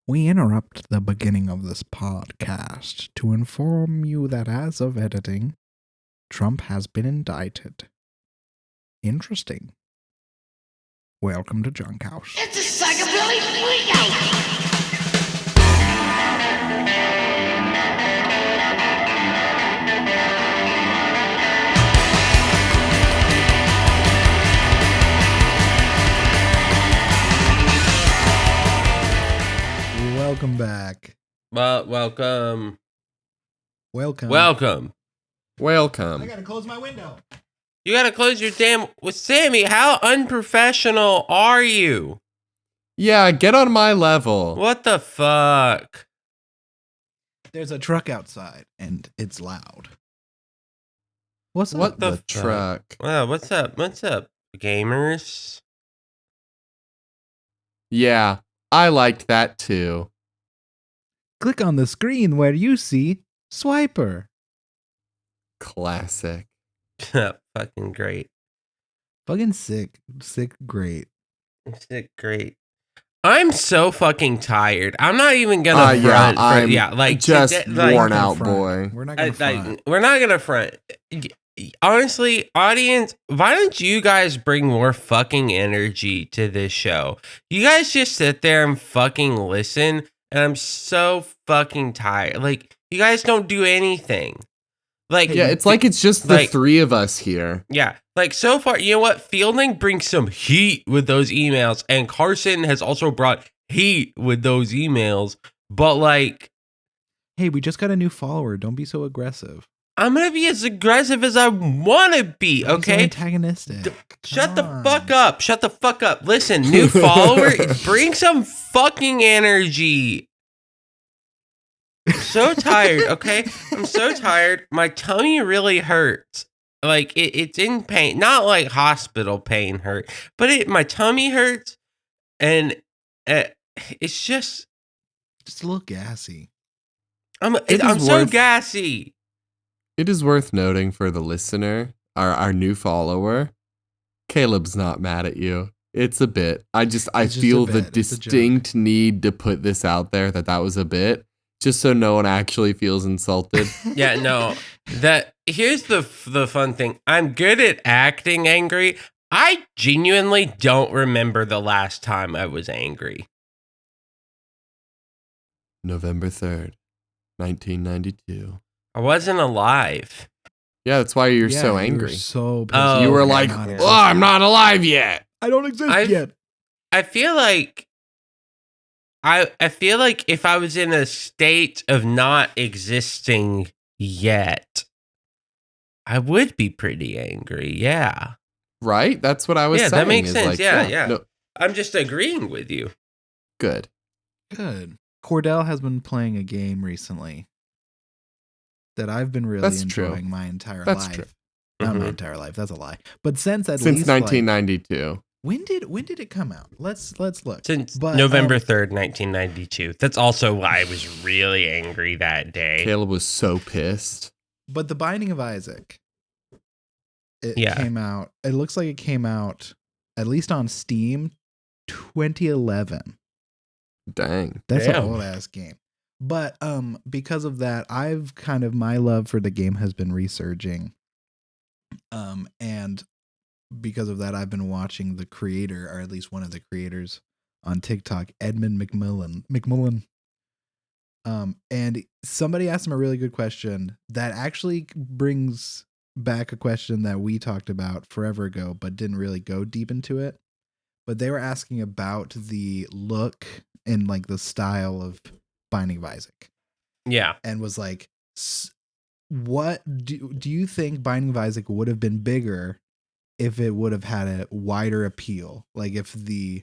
We interrupt the beginning of this podcast to inform you that as of editing, Trump has been indicted. Interesting. Welcome to Junk House. It's a psychobilly freak out. Welcome back. Well, welcome. Welcome. Welcome. I gotta close my window. You gotta close your damn. Well, Sammy, how unprofessional are you? Yeah, get on my level. What the fuck? There's a truck outside, and it's loud. What's What up? the fuck? truck? Wow, what's up? What's up, gamers? Yeah, I liked that too. Click on the screen where you see Swiper. Classic. Fucking great. Fucking sick. Sick, great. Sick, great. I'm so fucking tired. I'm not even gonna front. I'm just worn Not out, gonna boy. front. We're not gonna front. We're not gonna front. Honestly, audience, why don't you guys bring more fucking energy to this show? You guys just sit there and fucking listen, and I'm so fucking tired. Like, you guys don't do anything. Like, Yeah, it's like it's just the like- three of us here. yeah, like so far, you know what? Fielding brings some heat with those emails, and Carson has also brought heat with those emails. But like, Hey, we just got a new follower. Don't be so aggressive. I'm gonna be as aggressive as I want to be. Don't be so Okay, antagonistic. shut the Come fuck on. up. Shut the fuck up. Listen, new follower, bring some fucking energy. So tired, okay? I'm so tired. My tummy really hurts. Like it's in pain, not like hospital pain hurt, but my tummy hurts, and it's just Just a little gassy. I'm It I'm is so worth- gassy. It is worth noting for the listener, our new follower, Caleb's not mad at you. It's a bit. I It's just feel a the bit. It's a joke. distinct need to put this out there that was a bit, just so no one actually feels insulted. Yeah, no. Here's the fun thing. I'm good at acting angry. I genuinely don't remember the last time I was angry. November 3rd, 1992. I wasn't alive. Yeah, that's why you're Yeah, so you were angry. so pissed. Oh, You were okay. like, Not oh, existing. I'm not alive yet. I don't exist I've- yet. I feel like if I was in a state of not existing yet, I would be pretty angry. Yeah. Right? That's what I was Yeah, saying. that makes is sense. like, Yeah. No, I'm just agreeing with you. good. Good. Cordell has been playing a game recently that I've been really That's true. enjoying my entire That's life. true. Not my Mhm. entire life. That's a lie. But since at Since least 1992. when did it come out? Let's look. Since But, November 3rd, 1992. That's also why I was really angry that day. Caleb was so pissed. But The Binding of Isaac, it Yeah. came out. It looks like it came out at least on Steam 2011. Dang. That's Damn. an old ass game. But because of that, I've kind of my love for the game has been resurging. And because of that, I've been watching the creator, or at least one of the creators on TikTok, Edmund McMullen. And somebody asked him a really good question that actually brings back a question that we talked about forever ago, but didn't really go deep into it. But they were asking about the look and like the style of Binding of Isaac, Yeah. and was like, what do you think Binding of Isaac would have been bigger if it would have had a wider appeal? Like if the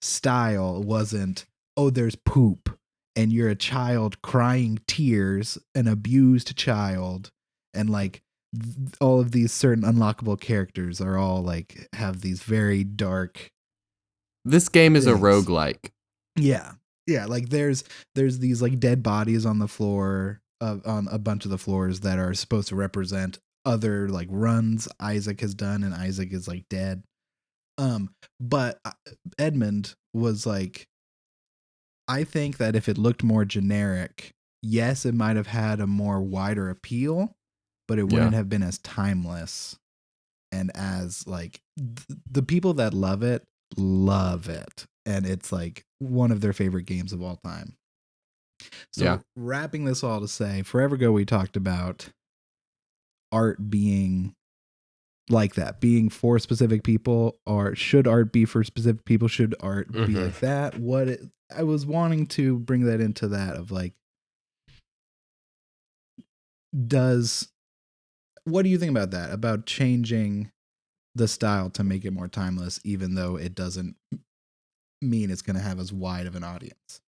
style wasn't, oh, there's poop and you're a child crying tears, an abused child, and like all of these certain unlockable characters are all like have these very dark. This game is a Things. roguelike. Yeah. Yeah, like there's these like dead bodies on the floor, on a bunch of the floors that are supposed to represent other like runs Isaac has done, and Isaac is like dead. But Edmund was like, I think that if it looked more generic, yes, it might have had a more wider appeal, but it wouldn't have been as timeless and as like the people that love it, and it's like one of their favorite games of all time. So wrapping this all to say, forever ago we talked about art being like that, being for specific people, or should art be for specific people? Should art be like that? I was wanting to bring that into that of like, what do you think about that? About changing the style to make it more timeless, even though it doesn't mean it's going to have as wide of an audience?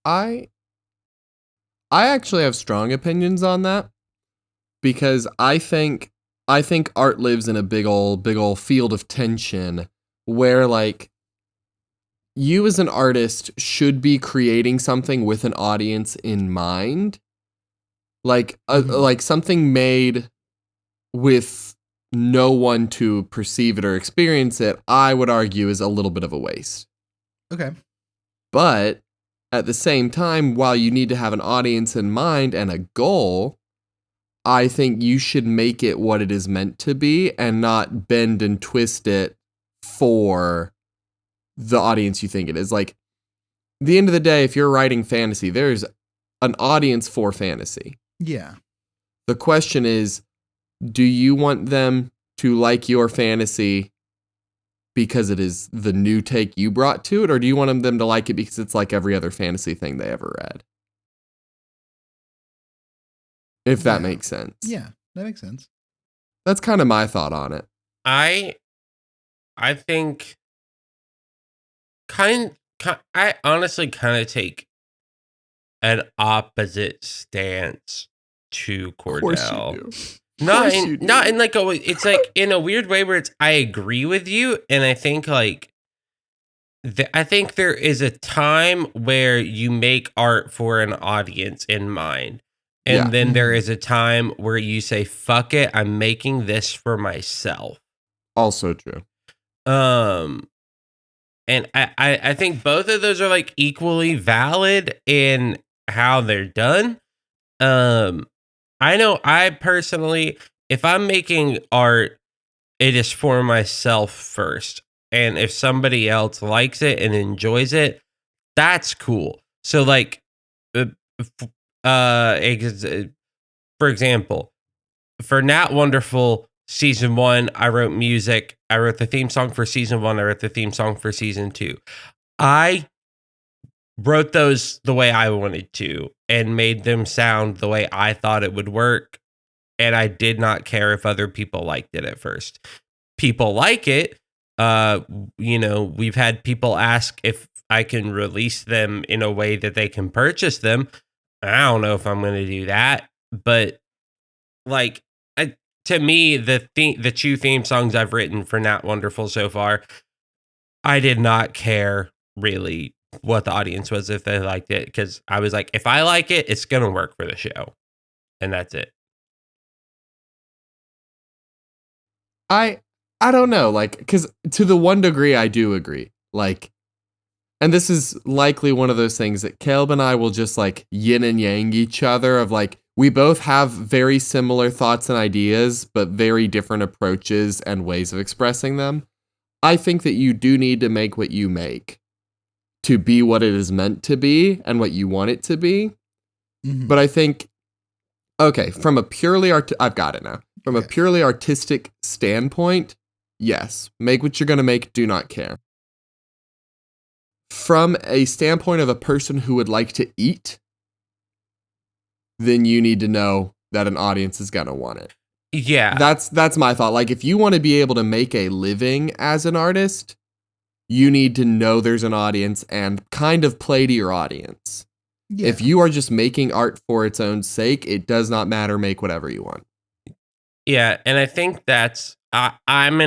I actually have strong opinions on that, because I think art lives in a big old field of tension where like you as an artist should be creating something with an audience in mind. Like like something made with no one to perceive it or experience it, I would argue is a little bit of a waste. Okay. But at the same time, while you need to have an audience in mind and a goal, I think you should make it what it is meant to be and not bend and twist it for the audience you think it is. Like, at the end of the day, if you're writing fantasy, there's an audience for fantasy. Yeah. The question is, do you want them to like your fantasy because it is the new take you brought to it, or do you want them to like it because it's like every other fantasy thing they ever read? If that makes sense. Yeah, that makes sense. That's kind of my thought on it. I think I honestly kind of take an opposite stance to Cordell. Of course you do. Not in like it's like in a weird way where it's I agree with you, and I think like I think there is a time where you make art for an audience in mind. And then there is a time where you say, fuck it, I'm making this for myself. Also true. And I think both of those are like equally valid in how they're done. I know I personally, if I'm making art, it is for myself first. And if somebody else likes it and enjoys it, that's cool. So like, for example, for Nat Wonderful season 1, I wrote music. I wrote the theme song for season 1. I wrote the theme song for season 2. I wrote those the way I wanted to and made them sound the way I thought it would work. And I did not care if other people liked it at first. People like it. We've had people ask if I can release them in a way that they can purchase them. I don't know if I'm going to do that, but like to me, the 2 theme songs I've written for Nat Wonderful so far, I did not care really what the audience was if they liked it, because I was like, if I like it, it's going to work for the show, and that's it. I don't know, like, because to the one degree I do agree, like. And this is likely one of those things that Caleb and I will just like yin and yang each other of like, we both have very similar thoughts and ideas, but very different approaches and ways of expressing them. I think that you do need to make what you make to be what it is meant to be and what you want it to be. Mm-hmm. But I think, okay, from a purely I've got it now. From a purely artistic standpoint, yes, make what you're going to make, do not care. From a standpoint of a person who would like to eat, then you need to know that an audience is going to want it. Yeah. That's my thought. Like, if you want to be able to make a living as an artist, you need to know there's an audience and kind of play to your audience. Yeah. If you are just making art for its own sake, it does not matter. Make whatever you want. Yeah, and I think that's I'm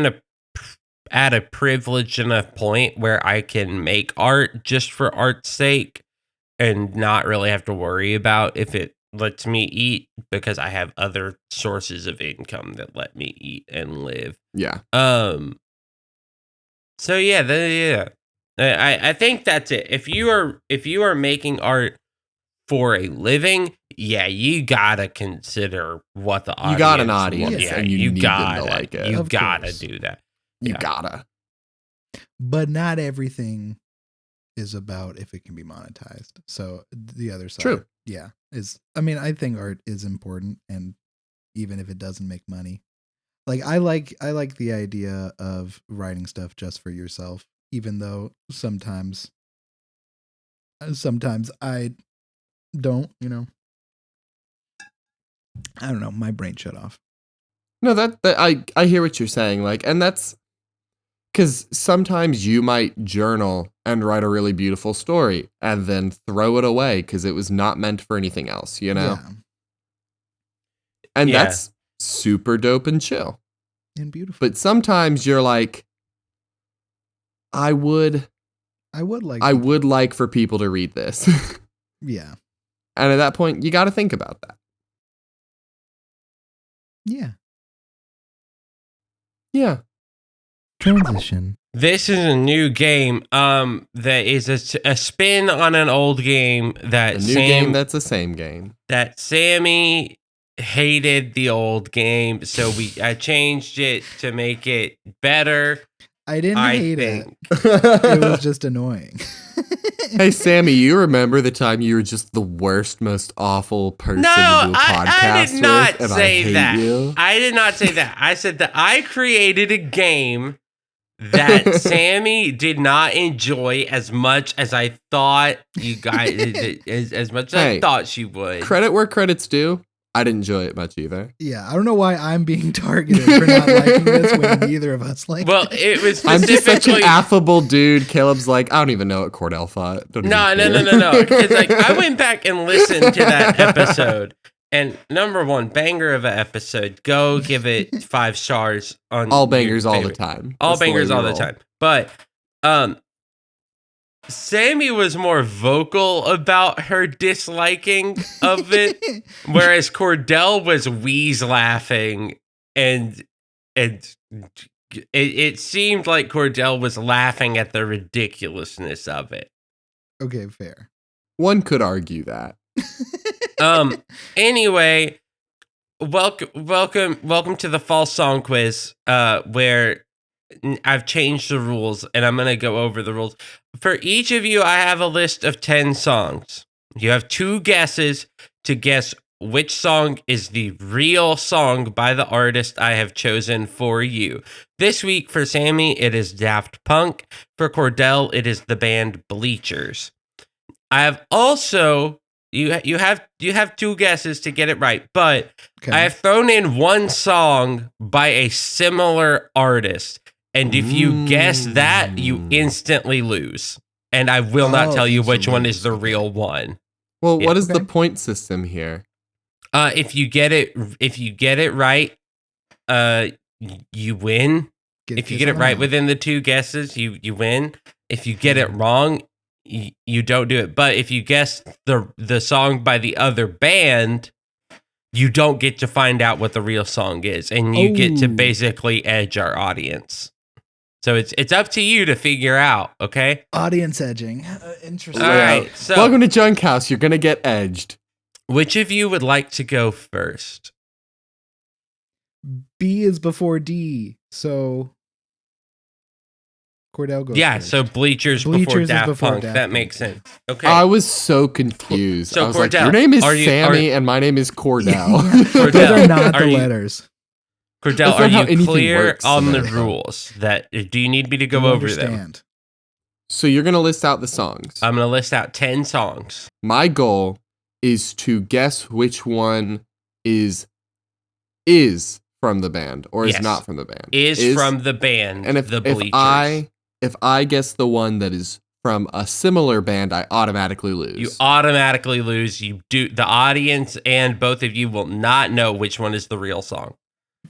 at a privileged enough point where I can make art just for art's sake and not really have to worry about if it lets me eat, because I have other sources of income that let me eat and live. Yeah. So yeah. I think that's it. If you are making art for a living, yeah, you gotta consider what the audience. You got an audience, wants. Yeah. and you need gotta them to like it. You Of gotta course. do that. You Yeah. gotta. But not everything is about if it can be monetized. So the other side, True. yeah, I think art is important, and even if it doesn't make money, like I like the idea of writing stuff just for yourself, even though sometimes I don't, I don't know, my brain shut off. No, that I hear what you're saying. Like, and that's because sometimes you might journal and write a really beautiful story and then throw it away because it was not meant for anything else, you know? Yeah, And Yeah. that's super dope and chill. and beautiful. But sometimes you're like, I would like for people to read this. yeah, And at that point, you got to think about that. yeah. Yeah. Transition. This is a new game. That is a spin on an old game that A new game that's the same game. that Sammy hated the old game, so I changed it to make it better. I didn't I hate think. it was just annoying. Hey, Sammy, you remember the time you were just the worst, most awful person No, to do a podcast I did not with, and I say hate that. you? I did not say that. I said that I created a game that Sammy did not enjoy as much as I thought you guys, as much as I Hey, thought she would. Credit where credit's due. I didn't enjoy it much either. Yeah, I don't know why I'm being targeted for not liking this when neither of us like Well, it. it was I'm just such an specifically. affable dude. Caleb's like, I don't even know what Cordell thought. Don't No. even care. It's like I went back and listened to that episode, and number one, banger of an episode. Go give it 5 stars on all your bangers all the favorite. time. All That's the way bangers we all the roll. time. But Sammy was more vocal about her disliking of it, whereas Cordell was wheeze laughing, and it seemed like Cordell was laughing at the ridiculousness of it. Okay, fair. One could argue that. Anyway, welcome to the false song quiz, where I've changed the rules, and I'm gonna go over the rules. For each of you, I have a list of 10 songs. You have 2 guesses to guess which song is the real song by the artist I have chosen for you. This week for Sammy, it is Daft Punk. For Cordell, it is the band Bleachers. I have also you have 2 guesses to get it right, but Okay. I have thrown in one song by a similar artist. And if you guess that, you instantly lose. And I will not tell you which one is the real one. Well, Yeah. what is Okay. the point system here? If you get it right, you win. If you get it right within the 2 guesses, you win. If you get it wrong, you don't do it. But if you guess the song by the other band, you don't get to find out what the real song is, and you get to Oh. basically edge our audience. So it's up to you to figure out, okay? Audience edging. Interesting. All right. So Welcome to Junk House. You're gonna get edged. which of you would like to go first? B is before D, so Cordell goes Yeah, first. so Bleachers before Bleachers is Daft before Punk. Daft That Punk. makes sense. Okay. I was so confused. So, I was like, Cordell, your name is are you- Sammy and my name is Cordell. Those Cordell, are not are the you- letters. Cordell, That's are not how you anything clear works on in the America. rules? Do you need me to go You over them? understand. So you're gonna list out the songs. I'm going to list out 10 songs. My goal is to guess which one is from the band or Yes. is not from the band. Is from the band, and if the Bleachers. if I guess the one that is from a similar band, I automatically lose. You automatically lose. The audience and both of you will not know which one is the real song.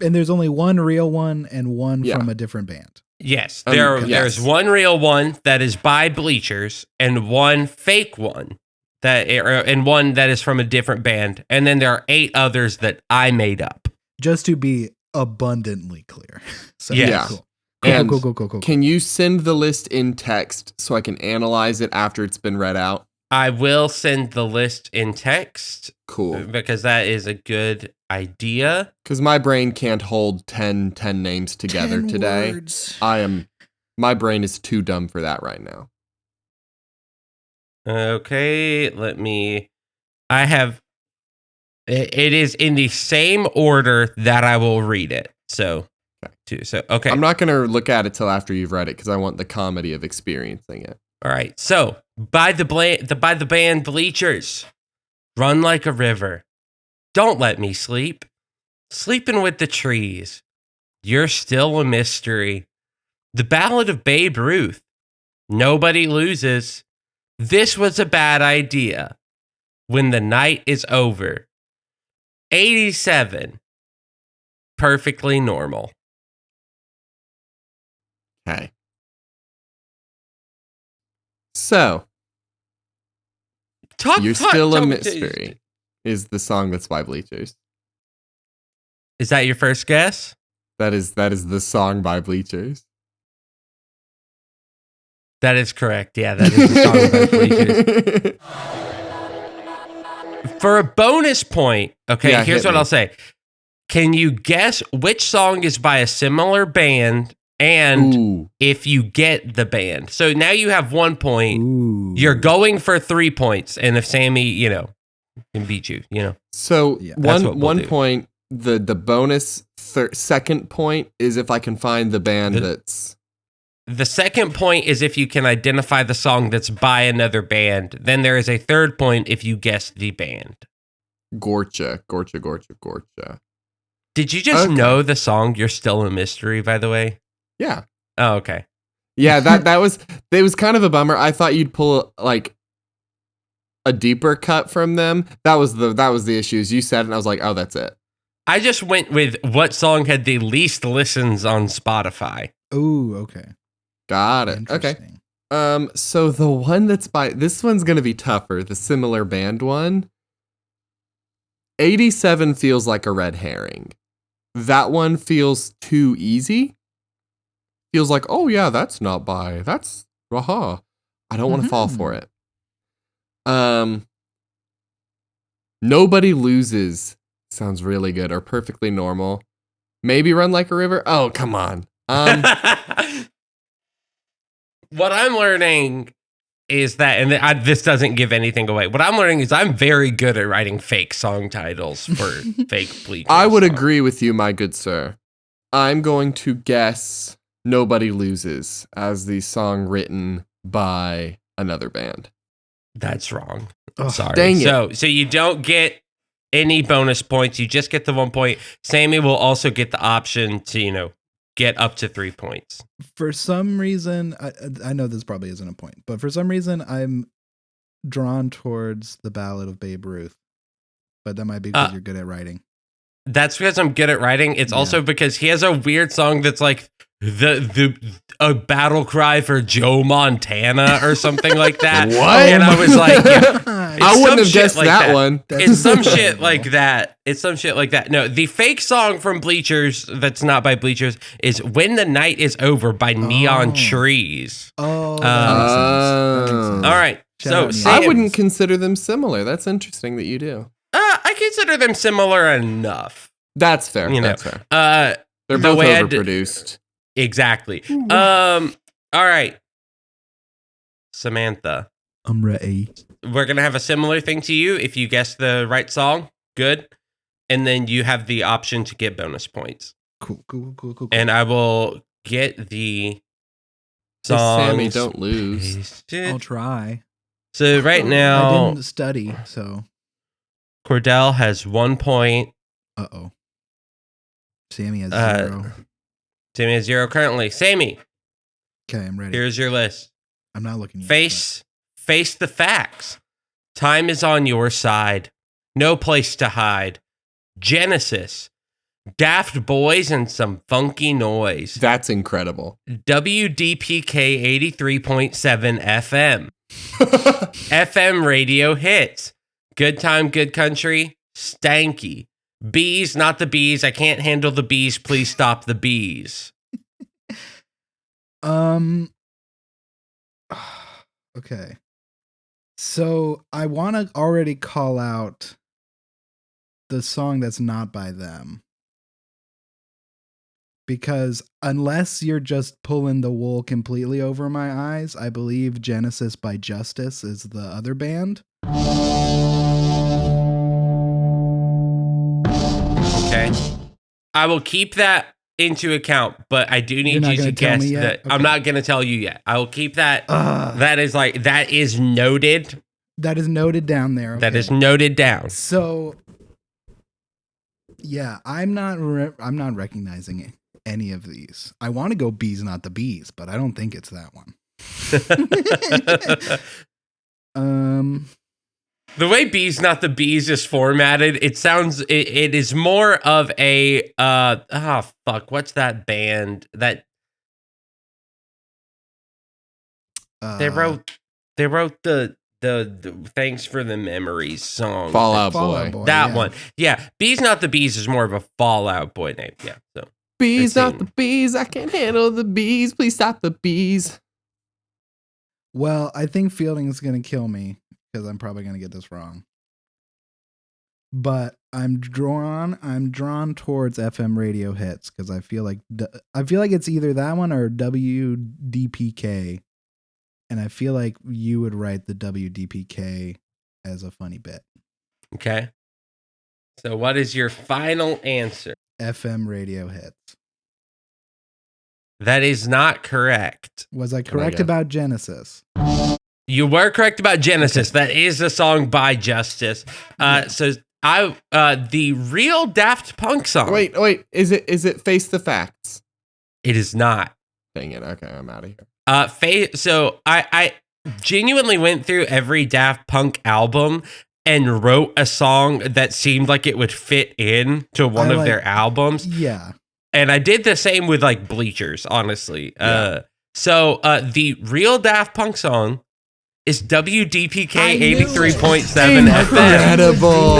And there's only one real one and one Yeah. from a different band. Yes, Yes. there's one real one that is by Bleachers and one fake one and one that is from a different band, and then there are 8 others that I made up. Just to be abundantly clear. So Yes. Yeah. cool. And Cool. can you send the list in text so I can analyze it after it's been read out? I will send the list in text. Cool. Because that is a good idea. Because my brain can't hold 10 names together 10 today. words. My brain is too dumb for that right now. Okay, it is in the same order that I will read it. So, okay. I'm not going to look at it till after you've read it because I want the comedy of experiencing it. All right. So, by the band Bleachers, Run Like a River, Don't Let Me Sleep, Sleeping with the Trees, You're Still a Mystery, The Ballad of Babe Ruth, Nobody Loses, This Was a Bad Idea, When the Night is Over, 87, Perfectly Normal. Okay. So, You're Still a Mystery is the song that's by Bleachers. Is that your first guess? That is the song by Bleachers. That is correct. Yeah, that is the song by Bleachers. For a bonus point, okay, Yeah, here's hit what me. I'll say. Can you guess which song is by a similar band and Ooh. if you get the band? So now you have 1 point. Ooh. You're going for 3 points. And if Sammy, can beat you, So Yeah, that's what we'll one do. point, the bonus second point is if I can find the band that's... The second point is if you can identify the song that's by another band. Then there is a third point if you guess the band. Gorcha. Did you just Okay. know the song You're Still a Mystery, by the way? Yeah. Oh, okay. Yeah, that was kind of a bummer. I thought you'd pull like a deeper cut from them. That was the issues. You said it and I was like, oh, that's it. I just went with what song had the least listens on Spotify. Ooh, okay. Got it. Okay. Interesting. So the one that's by this one's gonna be tougher, the similar band one. 87 feels like a red herring. That one feels too easy. Feels like, oh yeah, that's not by. That's I don't want to fall for it. Nobody Loses sounds really good or Perfectly Normal. Maybe Run Like a River. Oh, come on. What I'm learning is that, and this doesn't give anything away. What I'm learning is I'm very good at writing fake song titles for fake Bleachers. I would songs. agree with you, my good sir. I'm going to guess Nobody Loses as the song written by another band. That's wrong. Oh, Sorry. dang it. So you don't get any bonus points. You just get the 1 point. Sammy will also get the option to, get up to 3 points. For some reason, I know this probably isn't a point, but for some reason, I'm drawn towards the Ballad of Babe Ruth. But that might be because you're good at writing. That's because I'm good at writing. It's also because he has a weird song that's like a battle cry for Joe Montana or something like that. What? And I was like, yeah, I wouldn't have guessed like that one. It's some shit like that. It's some shit like that. No, the fake song from Bleachers that's not by Bleachers is When the Night is Over by Neon Trees. Oh, that makes sense. That makes sense. All right. Shout So out Sam, I wouldn't consider them similar. That's interesting that you do. I consider them similar enough. That's fair. That's fair. the They're both way overproduced. Exactly. All right. Samantha. I'm ready. We're going to have a similar thing to you if you guess the right song. Good. And then you have the option to get bonus points. Cool. And I will get the Hey, songs. Sammy, don't lose. pasted. I'll try. So right I now, didn't study, so. Cordell has 1 point. Uh-oh. Sammy has 0. Sammy has 0 currently. Sammy, Okay, I'm ready. here's your list. I'm not looking yet. Face the facts. Time is on your side. No place to hide. Genesis. Daft Boys and some funky noise. That's incredible. WDPK 83.7 FM. FM radio hits. Good time, good country. Stanky. Bees, not the bees. I can't handle the bees. Please stop the bees. Okay. So I want to already call out the song that's not by them. Because unless you're just pulling the wool completely over my eyes, I believe Genesis by Justice is the other band. Okay. I will keep that into account, but I do need you to guess that. Okay. I'm not going to tell you yet. I will keep that. That is noted. That is noted down there. Okay. That is noted down. So, yeah, I'm not recognizing any of these. I want to go Bees Not the Bees, but I don't think it's that one. The way Bees Not the Bees is formatted, it sounds it is more of a what's that band that they wrote the Thanks for the Memories song. Fall Out Boy. That one. Yeah. Bees Not the Bees is more of a Fall Out Boy name. Yeah. So Bees not the bees. I can't handle the bees. Please stop the bees. Well, I think Fielding is going to kill me because I'm probably going to get this wrong. But I'm drawn towards FM radio hits because I feel like it's either that one or WDPK. And I feel like you would write the WDPK as a funny bit. Okay. So what is your final answer? FM radio hits. That is not correct. Was I correct about Genesis? You were correct about Genesis. Okay. That is a song by Justice. So the real Daft Punk song. Wait. Is it Face the Facts? It is not. Dang it. Okay, I'm out of here. So I genuinely went through every Daft Punk album and wrote a song that seemed like it would fit in to one of their albums. Yeah. And I did the same with like Bleachers, honestly. Yeah. So the real Daft Punk song is WDPK 83.7 Incredible.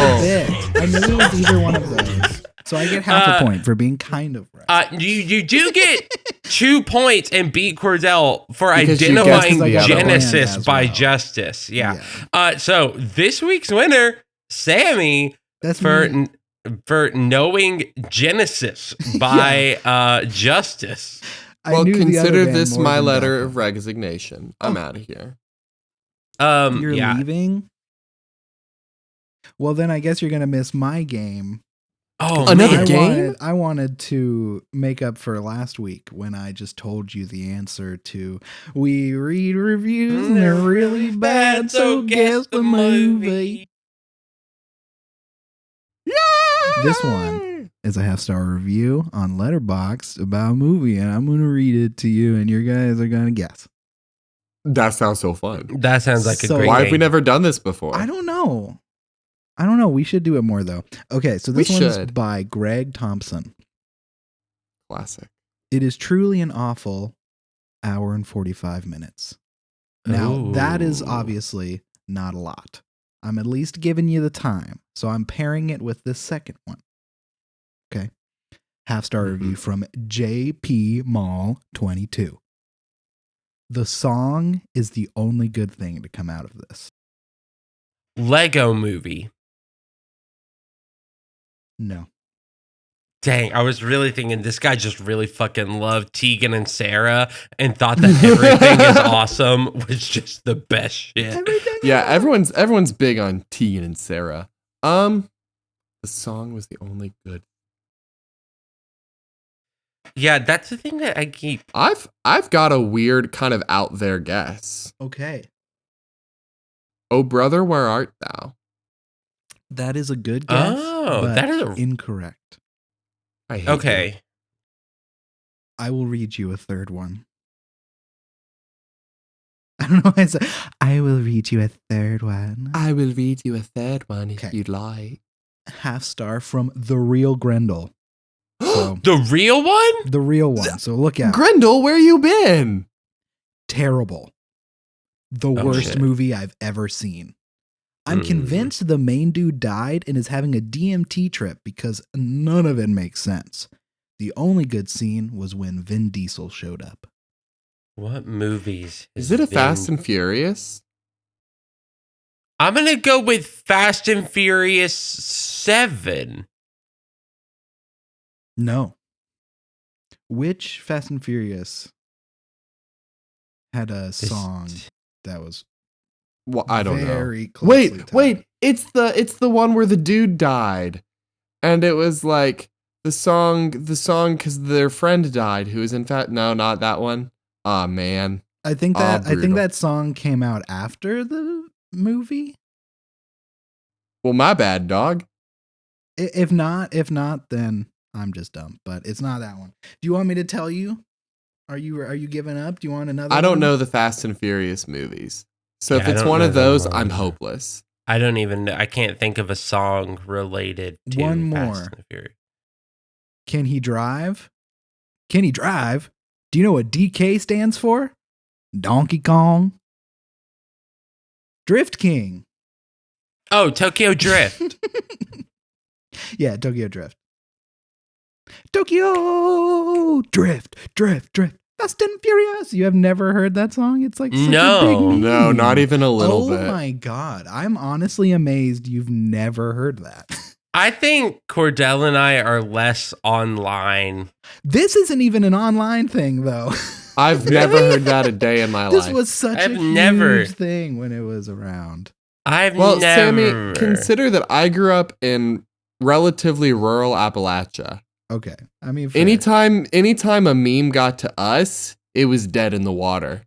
I knew it was either one of those. So I get half a point for being kind of right. You do get 2 points and beat Cordell for identifying Genesis by Justice. Yeah. So this week's winner, Sammi, for knowing Genesis by Justice. Well, consider this my letter of resignation. I'm out of here. You're leaving? Well, then I guess you're going to miss my game. Oh, another game? I wanted to make up for last week when I just told you the answer to we read reviews and they're really bad, so guess the movie. Yeah! This one is a 5-star review on Letterboxd about a movie, and I'm going to read it to you, and you guys are going to guess. That sounds so fun. That sounds like a great Why game. have we never done this before? I don't know. We should do it more, though. Okay, so this one's by Greg Thompson. Classic. It is truly an awful hour and 45 minutes. Now, that is obviously not a lot. I'm at least giving you the time, so I'm pairing it with this second one. Okay. 5-star review from JP Mall 22. The song is the only good thing to come out of this. Lego Movie. No. Dang, I was really thinking this guy just really fucking loved Tegan and Sarah and thought that Everything is Awesome was just the best shit. Everyone's big on Tegan and Sarah. The song was the only good. Yeah, that's the thing that I keep. I've got a weird kind of out there guess. Okay. Oh brother, where art thou? That is a good guess. Oh, that is incorrect. I hate you. I will read you a third one. I don't know why I said I will read you a third one. I will read you a third one if you'd like. 5-star from The Real Grendel. So, the real one? The real one. So look out. Grendel, where you been? Terrible. The worst movie I've ever seen. I'm convinced the main dude died and is having a DMT trip because none of it makes sense. The only good scene was when Vin Diesel showed up. What movies? Is it a Fast and Furious? I'm gonna go with Fast and Furious 7. No. Which Fast and Furious had a song that was Well, I don't know. very closely tied? Wait. It's the one where the dude died, and it was like the song because their friend died. Who was in fact not that one. Oh man. I think brutal. that song came out after the movie. Well, my bad, dog. If not, then I'm just dumb. But it's not that one. Do you want me to tell you? Are you giving up? Do you want another? I don't one? know the Fast and Furious movies, so Yeah, if I it's don't one know of them those, either. I'm hopeless. I don't even know. I can't think of a song related to One Fast more. and Furious. Can he drive? Can he drive? Do you know what DK stands for? Donkey Kong. Drift King. Oh, Tokyo Drift. Yeah, Tokyo Drift. Tokyo Drift. Fast and Furious. You have never heard that song? It's like such No. a big meme. No, not even a little bit. Oh my god. I'm honestly amazed you've never heard that. I think Cordell and I are less online. This isn't even an online thing though. I've never heard that a day in my This life. was such I've a huge never- thing when it was around. I've Well, never. Sammy, consider that I grew up in relatively rural Appalachia. Okay. I mean, fair. Anytime a meme got to us, it was dead in the water.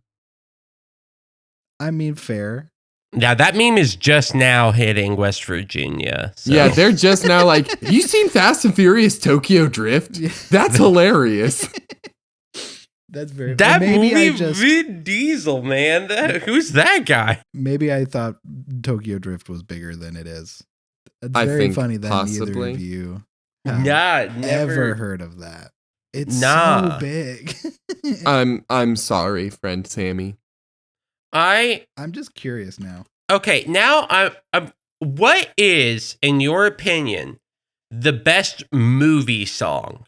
I mean, fair. Yeah, that meme is just now hitting West Virginia. So. Yeah, they're just now like, you seen Fast and Furious Tokyo Drift? Yeah. That's hilarious. That's very. That maybe movie, I just Vin Diesel, man. Who's that guy? maybe I thought Tokyo Drift was bigger than it is. It's I very think funny that neither possibly. of you have Nah, ever never. heard of that. It's Nah. so big. I'm sorry, friend Sammy. I'm just curious now. okay. Now, I'm. What is, in your opinion, the best movie song?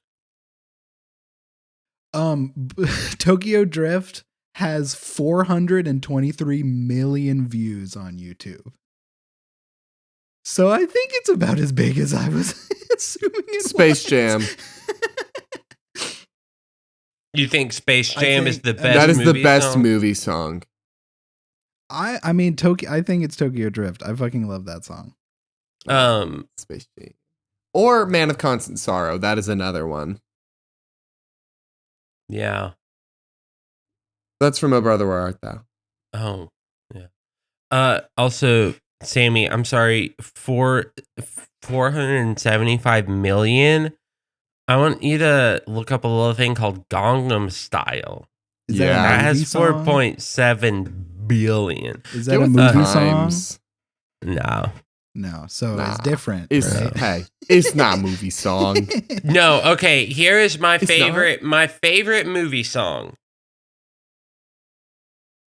Tokyo Drift has 423 million views on YouTube. So I think it's about as big as I was assuming it Space was. Jam. You think Space I Jam think is the best? That is the movie best song? movie song. I mean I think it's Tokyo Drift. I fucking love that song. Space Jam. Or Man of Constant Sorrow. That is another one. Yeah. That's from Oh Brother Where Art Thou. Oh, yeah. Also, Sammy, I'm sorry, for 475 million. I want you to look up a little thing called Gangnam Style. Is Yeah. that That a movie has song? 4.7 billion. Is Get that a with the movie song? times. No. No, so Nah. it's different. It's right? hey, it's not a movie song. No, okay, here is my It's favorite movie song.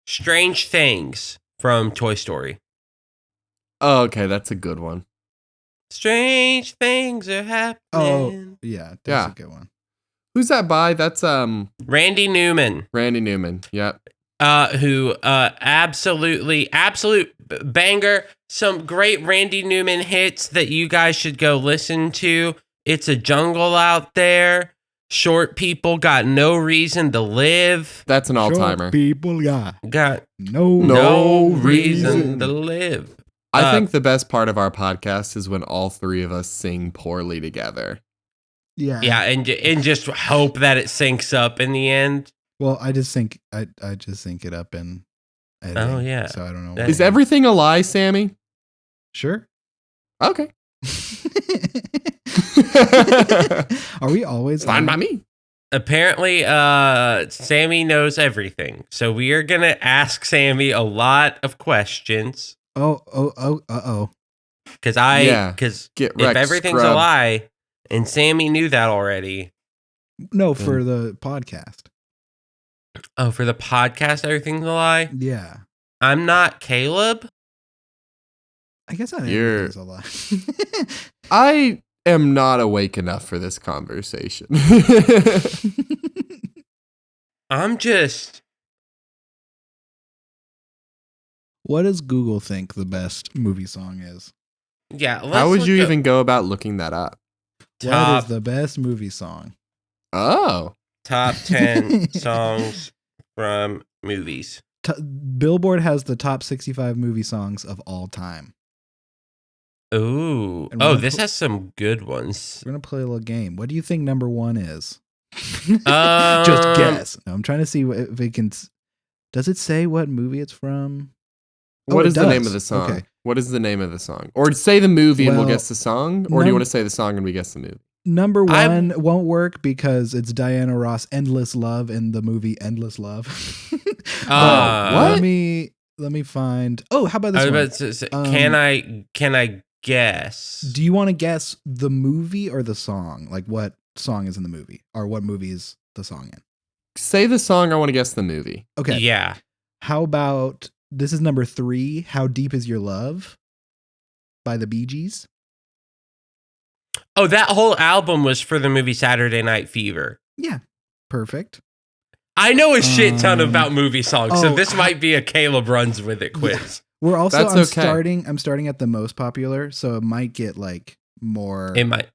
Strange Things from Toy Story. Oh, okay, that's a good one. Strange things are happening. Oh, yeah, that's Yeah. a good one. Who's that by? That's Randy Newman. Randy Newman. Yep. Who absolute banger, some great Randy Newman hits that you guys should go listen to. It's a jungle out there. Short people got no reason to live. That's an all-timer. Short people got Got no no reason. reason to live. I think the best part of our podcast is when all three of us sing poorly together. Yeah. Yeah, and just hope that it syncs up in the end. Well, I just think I just sync it up in editing. Oh, yeah. So I don't know. That- Is everything a lie, Sammy? Sure. Okay. Are we always Fine on? by me. Apparently, Sammy knows everything. So we are going to ask Sammy a lot of questions. Oh. Because Yeah. because Get if wrecked, everything's a scrub. lie, and Sammy knew that already. No, for the podcast. Oh, for the podcast, everything's a lie? Yeah. I'm not Caleb. I guess I didn't You're- there's a lot. I am not awake enough for this conversation. I'm just What does Google think the best movie song is? Yeah. How would you even go about looking that up? What is the best movie song? Oh. top 10 songs from movies? Billboard has the top 65 movie songs of all time. Ooh. And Oh, this has some good ones. We're going to play a little game. What do you think number one is? Just Just guess. No, I'm trying to see if it can. Does it say what movie it's from? What is the name of the song? Okay. What is the name of the song? Or say the movie and we'll guess the song? Or do you want to say the song and we guess the movie? Number one won't work because it's Diana Ross "Endless Love" in the movie "Endless Love." What? Let me find. Oh, how about this I was one? about to say, can I guess? Do you want to guess the movie or the song? Like what song is in the movie, or what movie is the song in? Say the song. I want to guess the movie. Okay. Yeah. How about this is number 3? "How Deep Is Your Love" by the Bee Gees. Oh, that whole album was for the movie Saturday Night Fever. Yeah, perfect. I know a shit ton about movie songs, so oh, this might be a Caleb runs with it quiz. We're also That's okay. I'm starting at the most popular, so it might get like more. It might.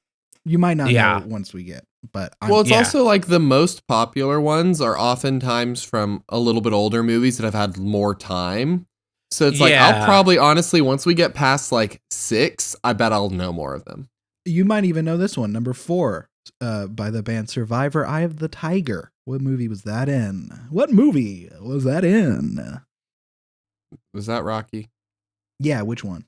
You might not Yeah. know once we get, but Well, it's Yeah. also like the most popular ones are oftentimes from a little bit older movies that have had more time. So it's like, I'll Yeah. probably, honestly, once we get past like 6, I bet I'll know more of them. you might even know this one, number 4, by the band Survivor, "Eye of the Tiger." What movie was that in? What movie was that in? Was that Rocky? Yeah, which one?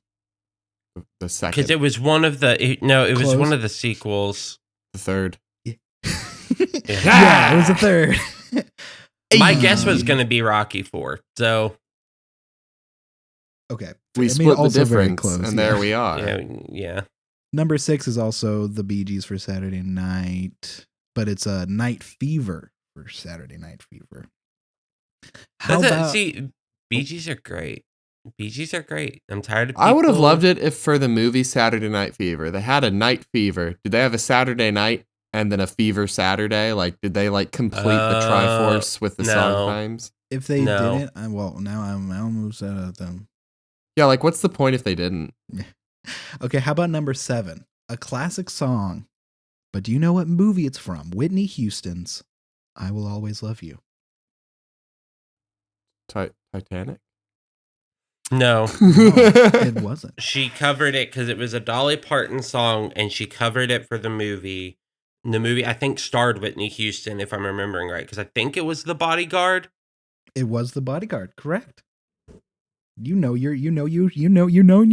The second. Because it was one of the it was Close. one of the sequels. The third. Yeah, it was the third. My guess was going to be Rocky 4. So Okay, We I mean, split the also very difference, close, and yeah. there we are. yeah. Number 6 is also the Bee Gees for Saturday Night, but it's a Night Fever for Saturday Night Fever. How about See, Bee Gees are great. Bee Gees are great. I'm tired of. I would have loved it if for the movie Saturday Night Fever, they had a night fever. Did they have a Saturday night and then a fever Saturday? Like, did they like complete the Triforce with the song times? if they No. didn't? Well, now I'm almost out of them. Yeah, like what's the point if they didn't? Okay, how about number 7? A classic song, but do you know what movie it's from? Whitney Houston's "I Will Always Love You." Titanic? No, It wasn't. she covered it because it was a Dolly Parton song, and she covered it for the movie. And the movie, I think, starred Whitney Houston, if I'm remembering right, because I think it was The Bodyguard. It was The Bodyguard, correct? You know your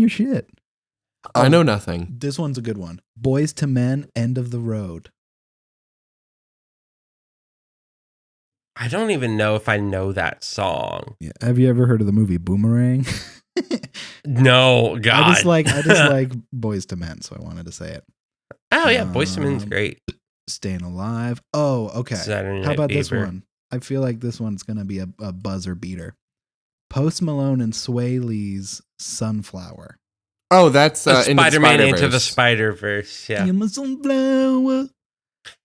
shit. I know nothing. This one's a good one. "Boys to Men, End of the Road." I don't even know if I know that song. Yeah. Have you ever heard of the movie Boomerang? No, God. I just like Boys to Men, so I wanted to say it. Oh yeah, Boyz II Men's great. "Staying Alive." Oh, okay. Saturday How Night about this Fever. one? I feel like this one's gonna be a buzzer beater. Post Malone and Sway Lee's "Sunflower." Oh, that's Spider-Man Into the Spider-Verse. Spider-Verse. Yeah, I'm a sunflower.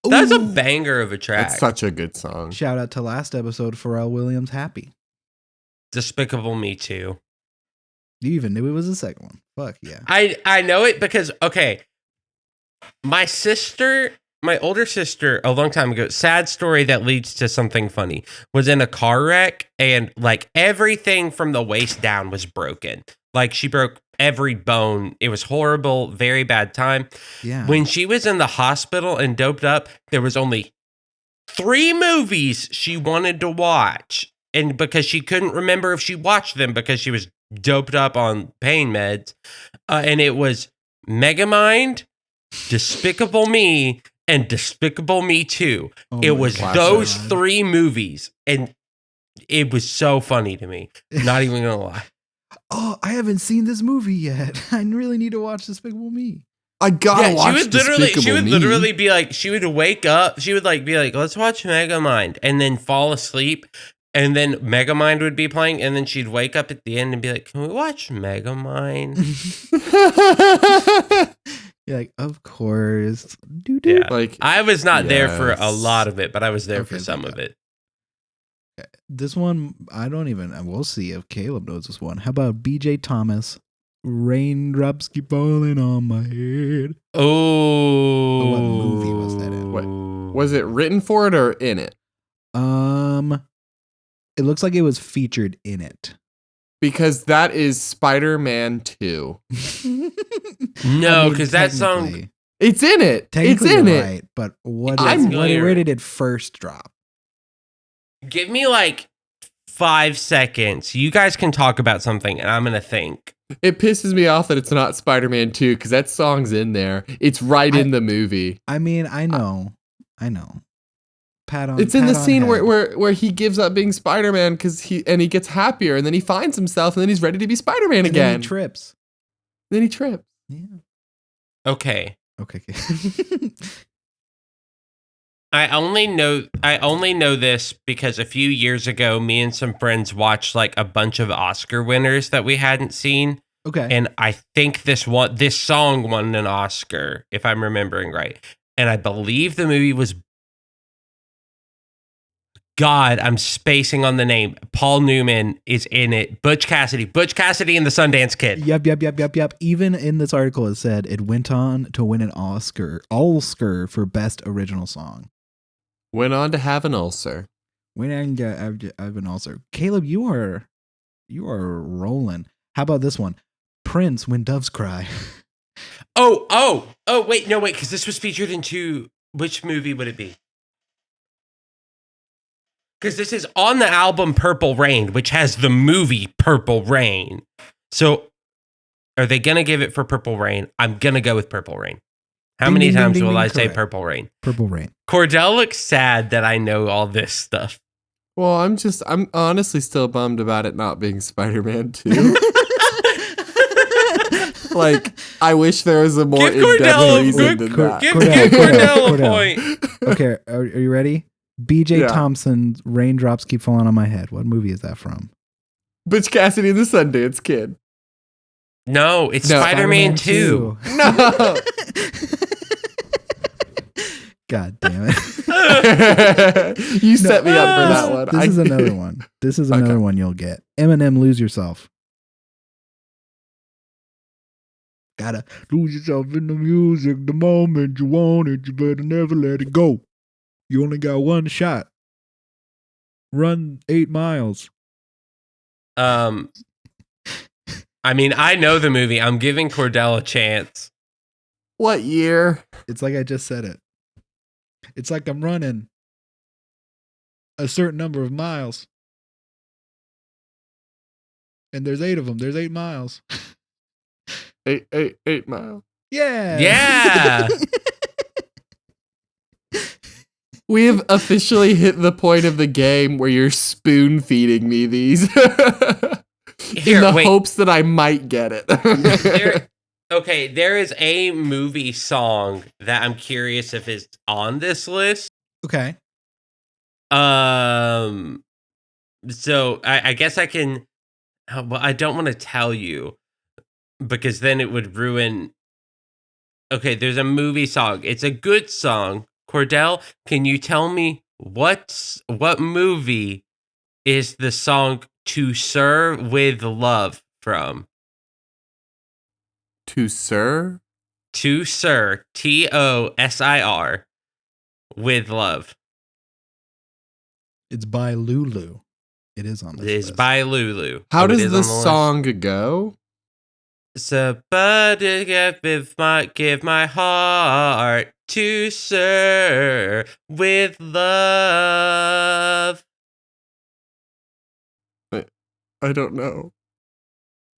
that's a Ooh. banger of a track. That's such a good song. Shout out to last episode, Pharrell Williams, "Happy." Despicable Me Too. You even knew it was the second one. Fuck yeah. I know it because my older sister, a long time ago, sad story that leads to something funny, was in a car wreck and like everything from the waist down was broken. Like she broke every bone. It was horrible, very bad time. Yeah. When she was in the hospital and doped up, there was only 3 movies she wanted to watch. And because she couldn't remember if she watched them because she was doped up on pain meds. And it was Megamind, Despicable Me, and Despicable Me 2. Oh It my was God. those 3 movies. And it was so funny to me. Not even going to lie. Oh, I haven't seen this movie yet. I really need to watch Despicable Me. I gotta watch she would Me. literally be like, she would wake up, she would like be like, let's watch Megamind, and then fall asleep, and then Megamind would be playing, and then she'd wake up at the end and be like, can we watch Megamind? You're like, of course. Yeah. Like, I was not there for a yes. lot of it, but I was there Okay, for some thank of it. This one, we'll see if Caleb knows this one. How about BJ Thomas? Raindrops keep falling on my head. Oh. What movie was that in? What? Was it written for it or in it? It looks like it was featured in it. Because that is Spider-Man 2. No, because that song. It's in it. Technically, it's in you're it. right, but where did it first drop? Give me like 5 seconds. You guys can talk about something, and I'm gonna think. It pisses me off that it's not Spider-Man 2 because that song's in there. It's in the movie. I mean, I know. It's in the scene where he gives up being Spider-Man because he gets happier, and then he finds himself, and then he's ready to be Spider-Man again. Then he trips. Yeah. Okay. Okay. I only know this because a few years ago, me and some friends watched like a bunch of Oscar winners that we hadn't seen. Okay. And I think this song won an Oscar, if I'm remembering right. And I believe the movie was, God, I'm spacing on the name. Paul Newman is in it. Butch Cassidy and the Sundance Kid. Yep. Even in this article, it said it went on to win an Oscar for Best Original Song. Went on to have an ulcer. I have an ulcer. Caleb, you are rolling. How about this one? Prince, When Doves Cry. Wait, because this was featured in which movie would it be? Because this is on the album Purple Rain, which has the movie Purple Rain. So are they going to give it for Purple Rain? I'm going to go with Purple Rain. How many times will I say Purple Rain? Purple Rain. Cordell looks sad that I know all this stuff. Well, I'm honestly still bummed about it not being Spider-Man 2. Like, I wish there was a more in-depth reason than that. Give Cordell a point. Okay, are you ready? BJ Thompson's Raindrops Keep Falling on My Head. What movie is that from? Butch Cassidy and the Sundance Kid. No, it's Spider-Man 2. No. God damn it. You set me up for that one. This is another one. This is another one you'll get. Eminem, Lose Yourself. Gotta lose yourself in the music the moment you want it. You better never let it go. You only got one shot. Run 8 miles. I mean, I know the movie. I'm giving Cordell a chance. What year? It's like I just said it. It's like I'm running a certain number of miles. And there's 8 of them. There's 8 miles. 8 miles. Yeah. Yeah. We have officially hit the point of the game where you're spoon feeding me these in the hopes that I might get it. There is a movie song that I'm curious if it's on this list. Okay. So I guess I can. Well, I don't want to tell you because then it would ruin. Okay, there's a movie song. It's a good song. Cordell, can you tell me what movie is the song "To Sir with Love" from? To Sir? To Sir, TOSIR, with Love. It's by Lulu. It is on this list. It's by Lulu. How does the song go? Somebody give my heart to Sir with love. I don't know.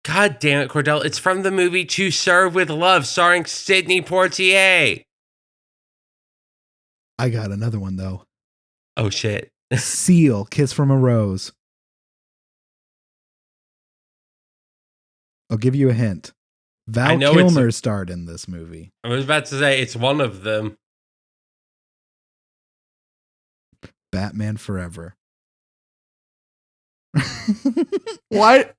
God damn it, Cordell. It's from the movie To Sir with Love, starring Sidney Poitier. I got another one, though. Oh, shit. Seal, Kiss from a Rose. I'll give you a hint. Val Kilmer starred in this movie. I was about to say, it's one of them. Batman Forever. Why?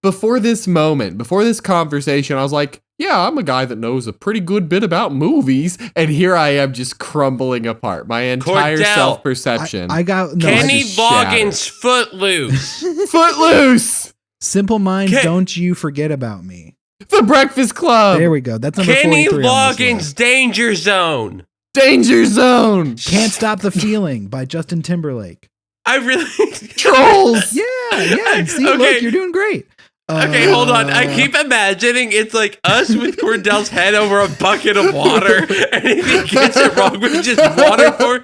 Before this conversation, I was like, yeah, I'm a guy that knows a pretty good bit about movies, and here I am just crumbling apart. My entire Cordell. self-perception. I got no. Kenny just shattered. Loggins Footloose. Footloose! Simple Minds, Ken- don't you forget about me. The Breakfast Club! There we go. That's number Kenny 43 on this Loggins list. Danger Zone. Danger Zone! Can't Stop the Feeling by Justin Timberlake. I really Trolls! Yeah. See, Okay. look, you're doing great. Okay, hold on. I keep imagining it's like us with Cordell's head over a bucket of water, and if he gets it wrong, we just water for.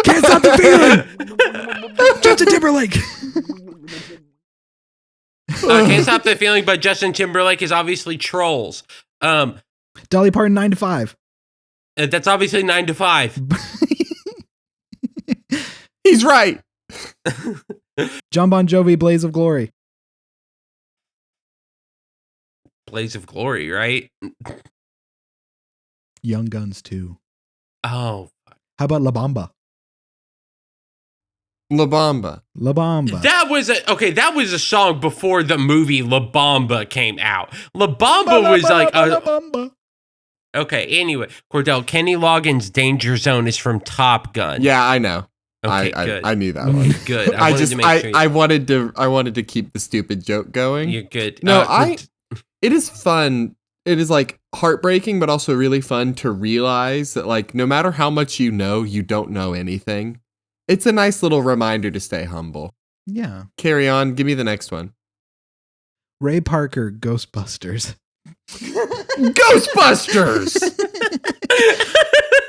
Can't Stop the Feeling. Justin Timberlake. Can't Stop the Feeling, but Justin Timberlake is obviously Trolls. Dolly Parton, 9 to 5. That's obviously 9 to 5. He's right. John Bon Jovi, Blaze of Glory. Blaze of Glory, right? Young Guns 2. Oh, How about La Bamba? La Bamba. La Bamba. that was a song before the movie La Bamba came out. La Bamba was like La Bamba. okay. Anyway, Cordell, Kenny Loggins' Danger Zone is from Top Gun. Yeah, I know. Okay, I good. I knew that one. Good. I wanted just to make sure I wanted to keep the stupid joke going. you're good. No, it is fun. It is like heartbreaking, but also really fun to realize that like no matter how much you know, you don't know anything. It's a nice little reminder to stay humble. Yeah. Carry on. Give me the next one. Ray Parker, Ghostbusters. Ghostbusters!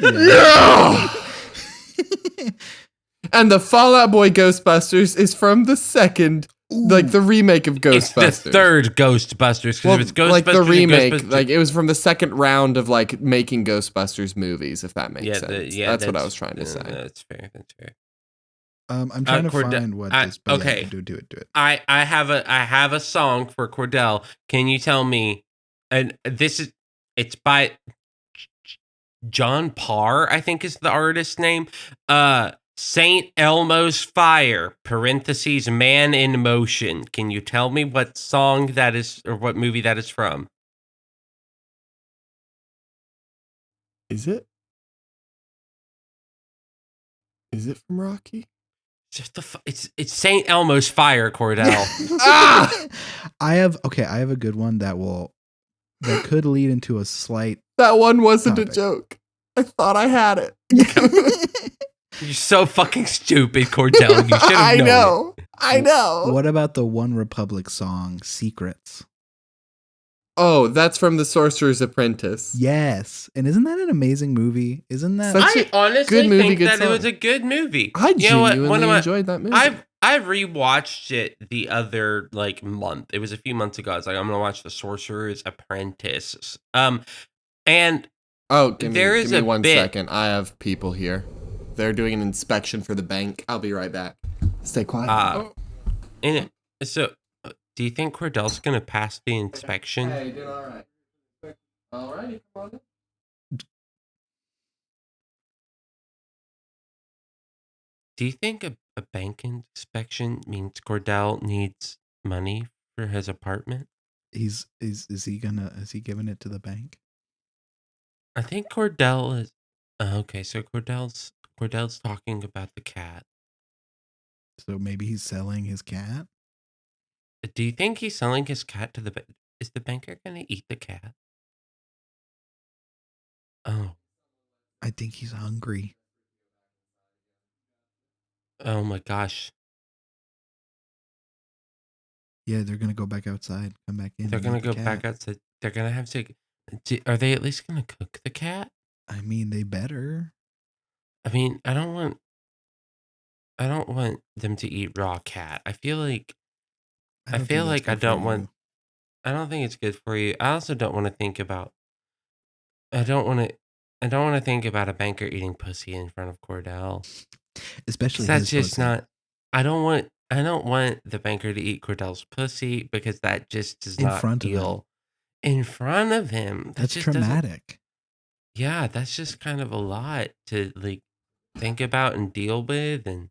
Yeah. Yeah! And the Fall Out Boy Ghostbusters is from the second, like the remake of Ghostbusters. It's the third Ghostbusters. Well, If it's Ghostbusters, like the and remake, Ghostbusters- like it was from the second round of like making Ghostbusters movies, if that makes sense. That's what I was trying to say. That's fair. That's fair. I'm trying to find what this. But okay. Yeah, do it. I have a song for Cordell. Can you tell me? And it's by John Parr, I think is the artist's name. St. Elmo's Fire (parentheses Man in Motion). Can you tell me what song that is or what movie that is from? Is it? Is it from Rocky? Just it's St. Elmo's Fire, Cordell. Ah! I have a good one that could lead into a slight. That one wasn't Topic. a joke. I thought I had it. You're so fucking stupid, Cordell. You should have known. I know. What about the One Republic song "Secrets"? Oh, that's from The Sorcerer's Apprentice. Yes, and isn't that an amazing movie? Isn't that? Such I honestly good movie, think good that it song. was a good movie. I You know what? genuinely One of my- enjoyed that movie. I rewatched it the other like month. It was a few months ago. I was like, I'm gonna watch The Sorcerer's Apprentice. And Oh, give There me, is give me a 1 bit- second. I have people here. They're doing an inspection for the bank. I'll be right back. Stay quiet. and so, do you think Cordell's gonna pass the inspection? Hey, doing all right. All right, come on. Do you think a bank inspection means Cordell needs money for his apartment? Is he giving it to the bank? I think Cordell is. Okay, so Cordell's talking about the cat. So maybe he's selling his cat. Do you think he's selling his cat to the bank? Is the banker gonna eat the cat? Oh, I think he's hungry. oh my gosh! Yeah, they're gonna go back outside, come back in. They're and gonna eat the go back cat. outside. They're gonna have to. Are they at least gonna cook the cat? I mean, they better. I mean, I don't want them to eat raw cat. I feel like I don't feel think that's like I good for don't you. want. I don't think it's good for you. I also don't want to think about. I don't want to think about a banker eating pussy in front of Cordell. Especially That's his just pussy. not. I don't want the banker to eat Cordell's pussy because that just does In not front of him. feel in front of him. That That's just doesn't- traumatic. Yeah, that's just kind of a lot to like think about and deal with. And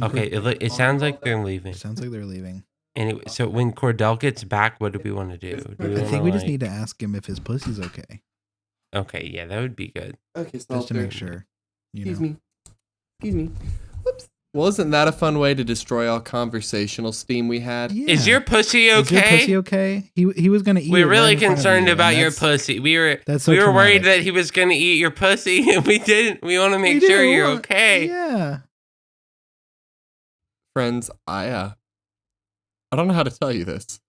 okay, it sounds like they're leaving. Sounds like they're leaving. Anyway, so when Cordell gets back, what do we want to do? Do I wanna, think we just need to ask him if his pussy's okay, Okay, yeah, that would be good. Okay, just to make sure. Excuse me. Whoops. Well, isn't that a fun way to destroy all conversational steam we had? Yeah. Is your pussy okay? Is your pussy okay? He was gonna eat. We're it really right in front of concerned you, about and your that's- pussy. We were That's so we were worried traumatic. that he was gonna eat your pussy, and we didn't. We want to make We sure do you're want- okay. Yeah. Friends, I don't know how to tell you this.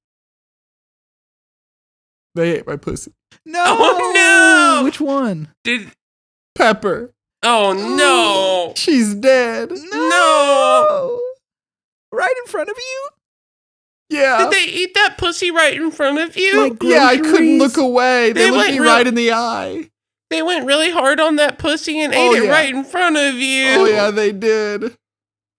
They ate my pussy. No. Oh, no! Which one? Did Pepper. oh no She's dead. no! Right in front of you? Yeah. Did they eat that pussy right in front of you? Like Yeah, I couldn't groceries? look away. They They looked went me real- right in the eye. They went really hard on that pussy and Oh, ate it yeah. right in front of you. Oh yeah, they did.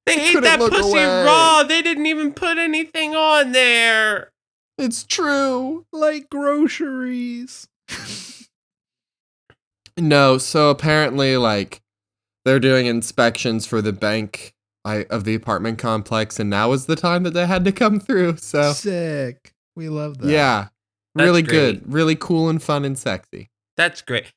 They ate couldn't that look pussy away. raw. They didn't even put anything on there. It's true. Like groceries. No, so apparently, like, they're doing inspections for the bank of the apartment complex, and now is the time that they had to come through. So, Sick. We love that. yeah, That's really great. good, really cool and fun and sexy. That's great.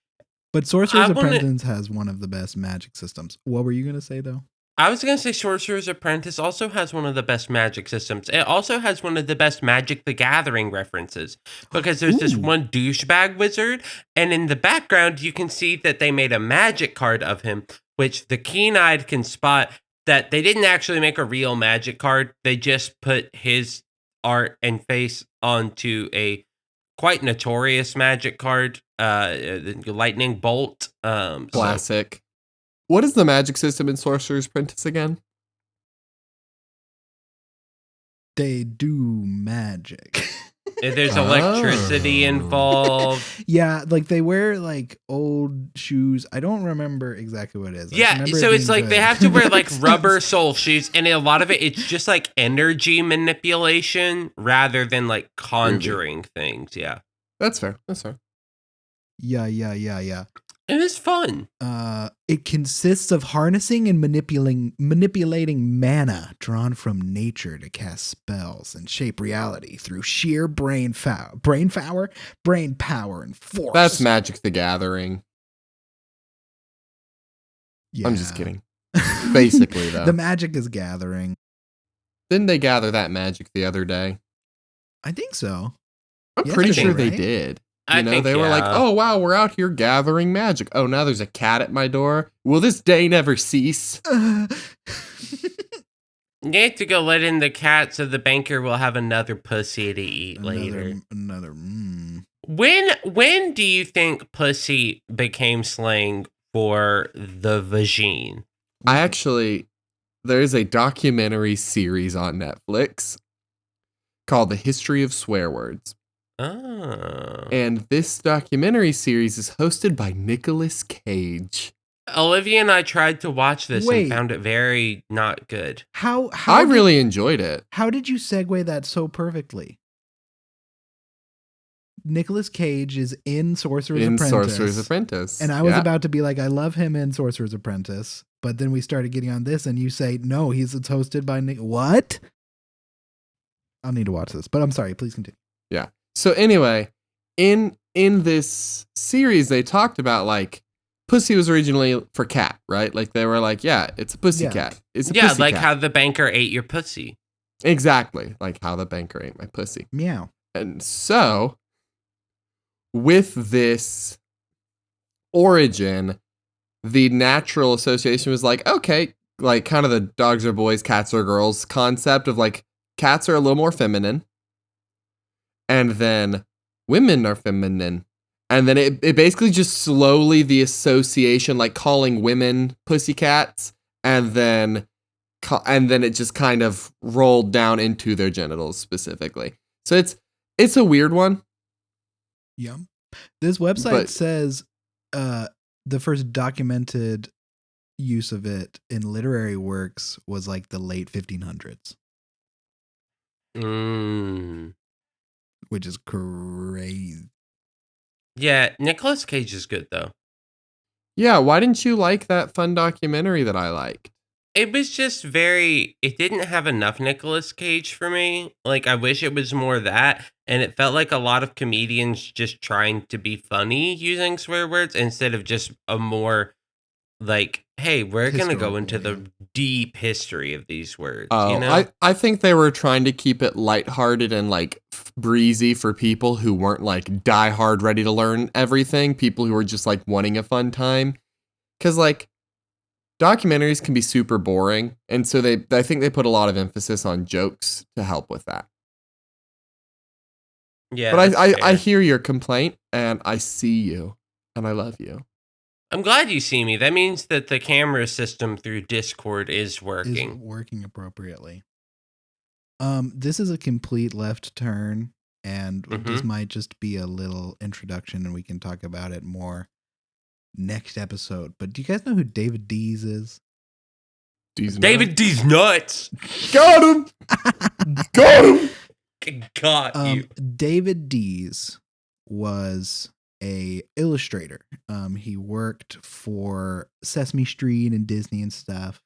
But Sorcerer's I wanna- Apprentice has one of the best magic systems. What were you gonna say though? I was going to say Sorcerer's Apprentice also has one of the best magic systems. It also has one of the best Magic the Gathering references because there's this Ooh. one douchebag wizard, and in the background, you can see that they made a magic card of him, which the keen eyed can spot that they didn't actually make a real magic card. They just put his art and face onto a quite notorious magic card, the Lightning Bolt. So- Classic. What is the magic system in Sorcerer's Apprentice again? They do magic. There's Oh. electricity involved. Yeah, like they wear like old shoes. I don't remember exactly what it is. I just Yeah, remember it so it's being like they good. have to wear like rubber sole shoes, and a lot of it, it's just like energy manipulation rather than like conjuring things. Yeah, That's fair. That's fair. Yeah. and it's fun. It consists of harnessing and manipulating mana drawn from nature to cast spells and shape reality through sheer brain power, and force. That's Magic the Gathering. Yeah. I'm just kidding. Basically, though. The magic is gathering. Didn't they gather that magic the other day? I think so. I'm Yeah, pretty I think, sure they right? did. I You know, think, they were like, yeah. oh, wow, we're out here gathering magic. Oh, now there's a cat at my door. Will this day never cease? You have to go let in the cat so the banker will have another pussy to eat later. Another. When do you think pussy became slang for the vagine? There is a documentary series on Netflix called The History of Swear Words. Oh. And this documentary series is hosted by Nicolas Cage. Olivia and I tried to watch this Wait. and found it very not good. How I did- really enjoyed it. How did you segue that so perfectly? Nicolas Cage is in Sorcerer's In Apprentice. Sorcerer's Apprentice. And I was Yeah. about to be like, I love him in Sorcerer's Apprentice. But then we started getting on this, and you say, no, it's hosted by Nick. What? I'll need to watch this. But I'm sorry. Please continue. So anyway, in this series, they talked about like pussy was originally for cat, right? Like they were like, yeah, it's a pussy Yeah. cat. It's a Yeah, pussy like cat. how the banker ate your pussy. Exactly, like how the banker ate my pussy. Meow. And so, with this origin, the natural association was like, okay, like kind of the dogs are boys, cats are girls concept of like cats are a little more feminine, and then women are feminine. And then it basically just slowly the association, like calling women pussycats, and then it just kind of rolled down into their genitals specifically. So it's a weird one. Yum. This website But- says the first documented use of it in literary works was like the late 1500s, Mm. which is crazy. Yeah, Nicolas Cage is good though. Yeah, why didn't you like that fun documentary that I liked? It was just very it didn't have enough Nicolas Cage for me. Like, I wish it was more that, and it felt like a lot of comedians just trying to be funny using swear words instead of just a more, like, "Hey, we're gonna go into Historical, the deep history of these words," Oh, you know? I think they were trying to keep it lighthearted and like breezy for people who weren't like die hard ready to learn everything. People who were just like wanting a fun time. Cause like documentaries can be super boring. And so I think they put a lot of emphasis on jokes to help with that. Yeah, But that's I fair. hear your complaint and I see you and I love you. I'm glad you see me. That means that the camera system through Discord is is working. working appropriately. This is a complete left turn, and this Mhm. might just be a little introduction, and we can talk about it more next episode. But do you guys know who David Dees is? David D's nuts. Got him! Got him! Got you. David Dees was a illustrator. He worked for Sesame Street and Disney and stuff.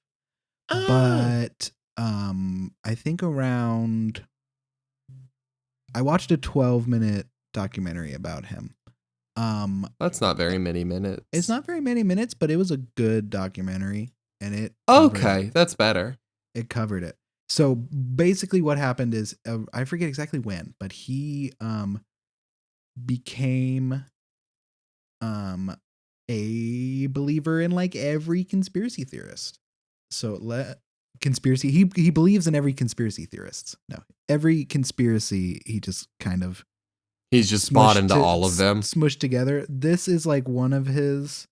Oh. But I think around I watched a 12-minute documentary about him. That's not very many minutes. It's not very many minutes, but it was a good documentary, and it Okay, that's better. it covered it. So basically what happened is I forget exactly when, but he became a believer in like every conspiracy theorist. So conspiracy he believes in every conspiracy theorists. No. Every conspiracy he just kind of He's just bought into all of them. Smushed together. This is like one of his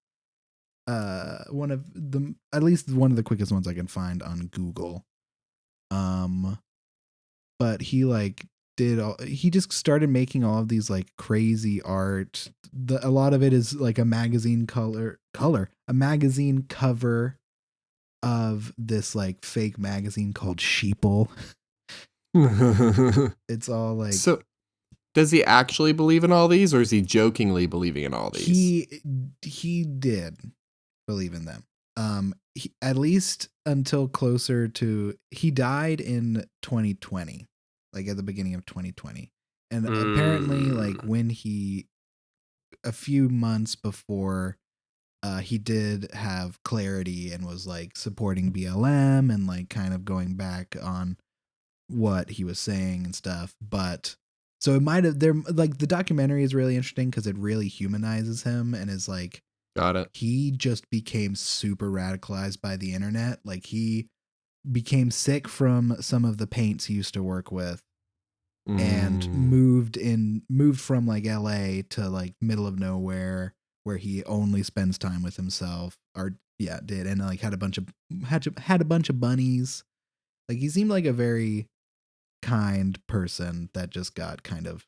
one of the at least one of the quickest ones I can find on Google. But he like he just started making all of these like crazy art. A lot of it is like a magazine a magazine cover of this like fake magazine called Sheeple. It's all like So does he actually believe in all these, or is he jokingly believing in all these? he did believe in them. At least until closer to he died in 2020, like at the beginning of 2020, and apparently like when a few months before he did have clarity and was like supporting BLM and like kind of going back on what he was saying and stuff. But so it might have like the documentary is really interesting because it really humanizes him and is like, Got it. he just became super radicalized by the internet. Like he became sick from some of the paints he used to work with and moved from like LA to like middle of nowhere where he only spends time with himself did and like had a bunch of bunnies. Like he seemed like a very kind person that just got kind of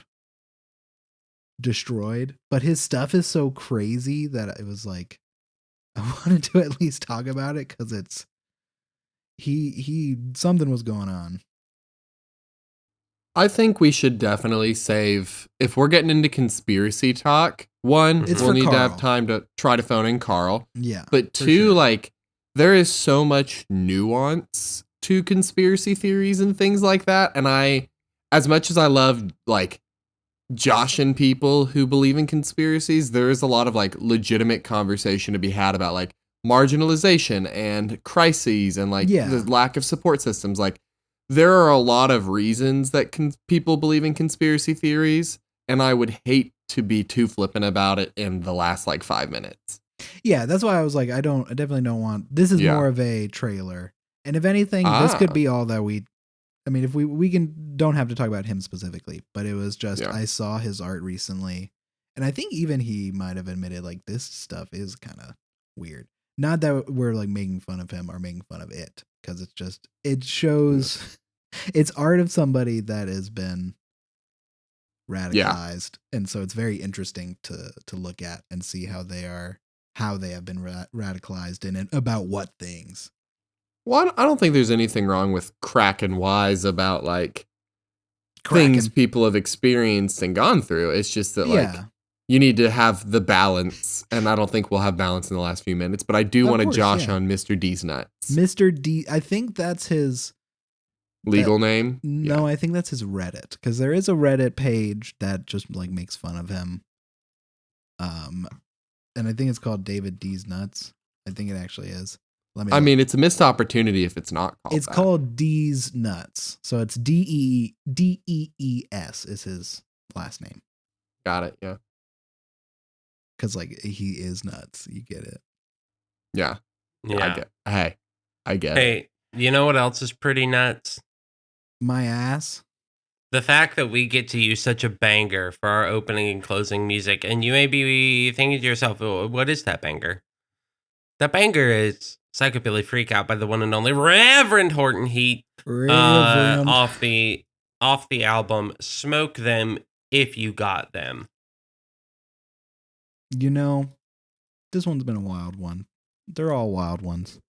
destroyed, but his stuff is so crazy that it was like I wanted to at least talk about it because it's he something was going on. I think we should definitely save, if we're getting into conspiracy talk, one, It's we'll for need to Carl. have time to try to phone in Carl. Yeah, But for two, sure. like, there is so much nuance to conspiracy theories and things like that. And as much as I love, like, joshing people who believe in conspiracies, there is a lot of, like, legitimate conversation to be had about, like, marginalization and crises and, like, Yeah. the lack of support systems. Like, there are a lot of reasons that people believe in conspiracy theories, and I would hate to be too flippant about it in the last like 5 minutes. Yeah, that's why I was like, I definitely don't want. This is more of a trailer, and if anything, this could be all that we. I mean, if we don't have to talk about him specifically, but it was just I saw his art recently, and I think even he might have admitted like this stuff is kind of weird. Not that we're like making fun of him or making fun of it, because it shows it's art of somebody that has been radicalized, and so it's very interesting to look at and see how they have been radicalized and about what things. Well, I don't think there's anything wrong with cracking wise about like things people have experienced and gone through. It's just that like you need to have the balance, and I don't think we'll have balance in the last few minutes, but I do Of want to course, josh yeah. on Mr. D's nuts. Mr. D, I think that's his Legal name? No, I think that's his Reddit, because there is a Reddit page that just like makes fun of him. And I think it's called David D's Nuts. I think it actually is. I mean, it's a missed opportunity if it's not called It's that. called D's Nuts. So it's Dees is his last name. Got it, yeah. Because like he is nuts. You get it. Yeah. Yeah. I get it. Hey, you know what else is pretty nuts? My ass. The fact that we get to use such a banger for our opening and closing music, and you may be thinking to yourself, oh, what is that banger? That banger is Psychobilly Freakout by the one and only Reverend Horton Heat, off the album Smoke Them If You Got Them. You know, this one's been a wild one. They're all wild ones.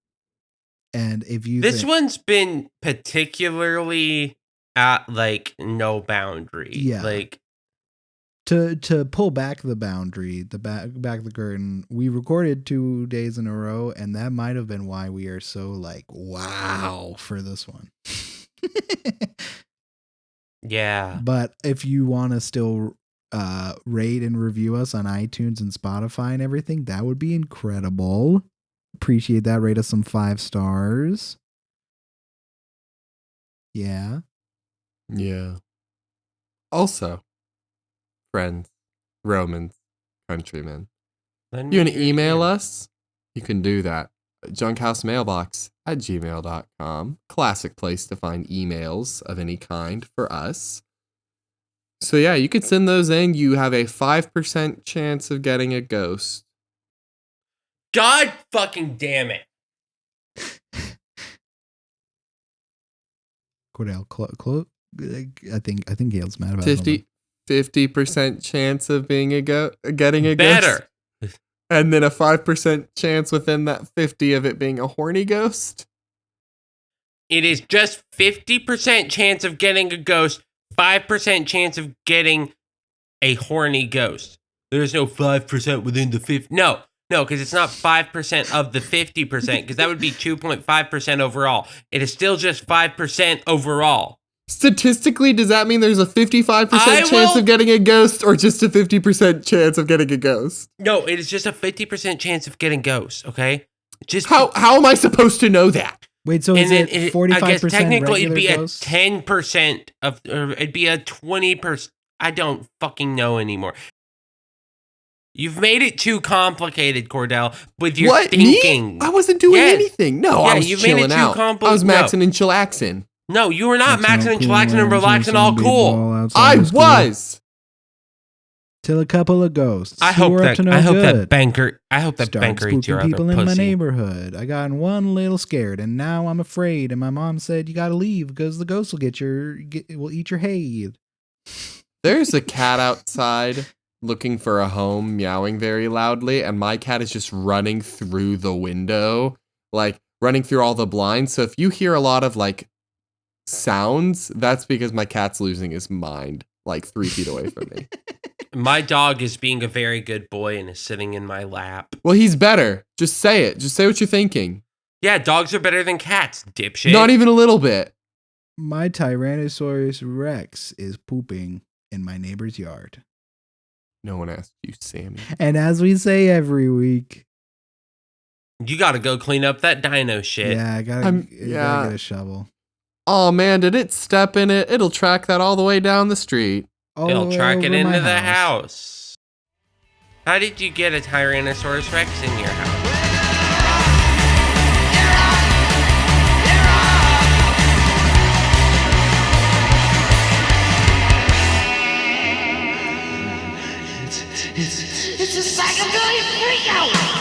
And if you This one's been particularly at like no boundary. Yeah. Like to pull back the boundary, back the curtain, we recorded 2 days in a row, and that might have been why we are so like wow for this one. yeah. But if you want to still rate and review us on iTunes and Spotify and everything, that would be incredible. Appreciate that. Rate us some 5 stars. Yeah. Yeah. Also, friends, Romans, countrymen, you want to email us? You can do that. junkhousemmailbox@gmail.com. Classic place to find emails of any kind for us. So yeah, you could send those in. You have a 5% chance of getting a ghost. God fucking damn it. Cordell, I think Gail's mad about something. 50% chance of being getting a Better. ghost. And then a 5% chance within that 50 of it being a horny ghost. It is just 50% chance of getting a ghost, 5% chance of getting a horny ghost. There's no 5% within the 50. No, because it's not 5% of the 50%, because that would be 2.5% overall. It is still just 5% overall. Statistically, does that mean there's a 55% chance of getting a ghost or just a 50% chance of getting a ghost? No, it is just a 50% chance of getting ghosts, okay? Just How am I supposed to know that? Wait, so is it 45% I guess technically it'd be ghosts? a 10% of, or it'd be a 20%. I don't fucking know anymore. You've made it too complicated, Cordell, with your thinking. Me? I wasn't doing anything. No, I was chilling out. I was maxing and chillaxing. No, you were not maxing and chillaxing and relaxing all cool. I was. Till a couple of ghosts. I hope that banker eats your other people pussy. in my neighborhood. I got one little scared, and now I'm afraid. And my mom said you got to leave because the ghost will will eat your hay. There's a cat outside looking for a home, meowing very loudly, and my cat is just running through the window, like running through all the blinds. So if you hear a lot of like sounds, that's because my cat's losing his mind, like 3 feet away from me. My dog is being a very good boy and is sitting in my lap. Well, he's better. Just say it. Just say what you're thinking. Yeah, dogs are better than cats, dipshit. Not even a little bit. My Tyrannosaurus Rex is pooping in my neighbor's yard. No one asked you, Sammy. And as we say every week, you gotta go clean up that dino shit. Yeah, I gotta get a shovel. Oh man, did it step in it? It'll track that all the way down the street. It'll track it into the house. How did you get a Tyrannosaurus Rex in your house? It's a psychobilly freakout!